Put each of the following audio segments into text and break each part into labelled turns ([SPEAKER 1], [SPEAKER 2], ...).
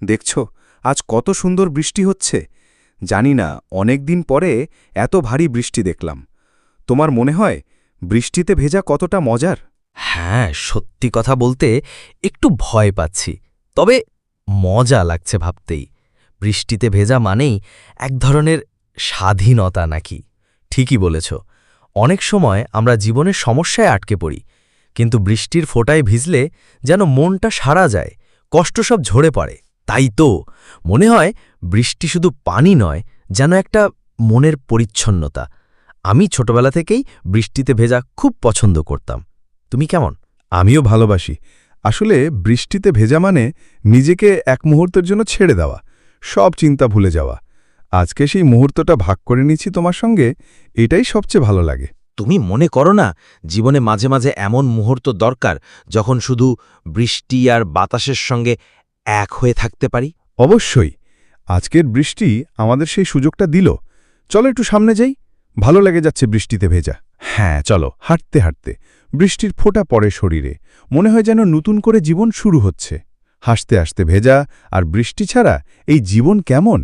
[SPEAKER 1] দেখছো আজ কত সুন্দর বৃষ্টি হচ্ছে। জানি না অনেক দিন পরে এত ভারী বৃষ্টি দেখলাম। তোমার মনে হয় বৃষ্টিতে ভেজা কতটা মজার?
[SPEAKER 2] হ্যাঁ, সত্যি কথা বলতে একটু ভয় পাচ্ছি, তবে মজা লাগছে ভাবতেই। বৃষ্টিতে ভেজা মানেই এক ধরনের স্বাধীনতা নাকি? ঠিকই বলেছ। অনেক সময় আমরা জীবনের সমস্যায় আটকে পড়ি, কিন্তু বৃষ্টির ফোঁটায় ভিজলে যেন মনটা সারা যায়, কষ্ট সব ঝরে পড়ে। তাই তো মনে হয় বৃষ্টি শুধু পানি নয়, যেন একটা মনের পরিচ্ছন্নতা। আমি ছোটবেলা থেকেই বৃষ্টিতে ভেজা খুব পছন্দ করতাম। তুমি কেমন?
[SPEAKER 3] আমিও ভালোবাসি। আসলে বৃষ্টিতে ভেজা মানে নিজেকে এক মুহূর্তের জন্য ছেড়ে দেওয়া, সব চিন্তা ভুলে যাওয়া। আজকে সেই মুহূর্তটা ভাগ করে নিচ্ছি তোমার সঙ্গে, এটাই সবচেয়ে ভালো লাগে।
[SPEAKER 4] তুমি মনে করো না জীবনে মাঝে মাঝে এমন মুহূর্ত দরকার যখন শুধু বৃষ্টি আর বাতাসের সঙ্গে এক হয়ে থাকতে পারি?
[SPEAKER 3] অবশ্যই। আজকের বৃষ্টি আমাদের সেই সুযোগটা দিল। চলো একটু সামনে যাই, ভালো লেগে যাচ্ছে বৃষ্টিতে ভেজা। হ্যাঁ চলো, হাঁটতে হাঁটতে বৃষ্টির ফোঁটা পড়ে শরীরে, মনে হয় যেন নতুন করে জীবন শুরু হচ্ছে। হাসতে হাসতে ভেজা আর বৃষ্টি ছাড়া এই জীবন কেমন?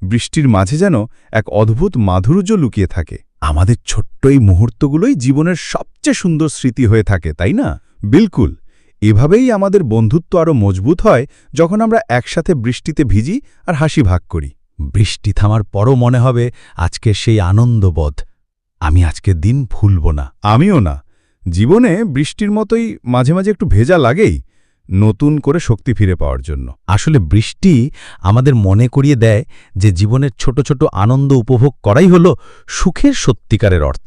[SPEAKER 3] বৃষ্টির মাঝে যেন এক অদ্ভুত মাধুর্য লুকিয়ে থাকে। আমাদের ছোট্ট এই মুহূর্তগুলোই জীবনের সবচেয়ে সুন্দর স্মৃতি হয়ে থাকে, তাই না? বিলকুল। এভাবেই আমাদের বন্ধুত্ব আরও মজবুত হয়, যখন আমরা একসাথে বৃষ্টিতে ভিজি আর হাসি ভাগ করি। বৃষ্টি থামার পরও মনে হবে আজকের সেই আনন্দবোধ। আমি আজকের দিন ভুলব না। আমিও না। জীবনে বৃষ্টির মতোই মাঝে মাঝে একটু ভেজা লাগেই, নতুন করে শক্তি ফিরে পাওয়ার জন্য। আসলে বৃষ্টি আমাদের মনে করিয়ে দেয় যে জীবনের ছোট ছোট আনন্দ উপভোগ করাই হলো সুখের সত্যিকারের অর্থ।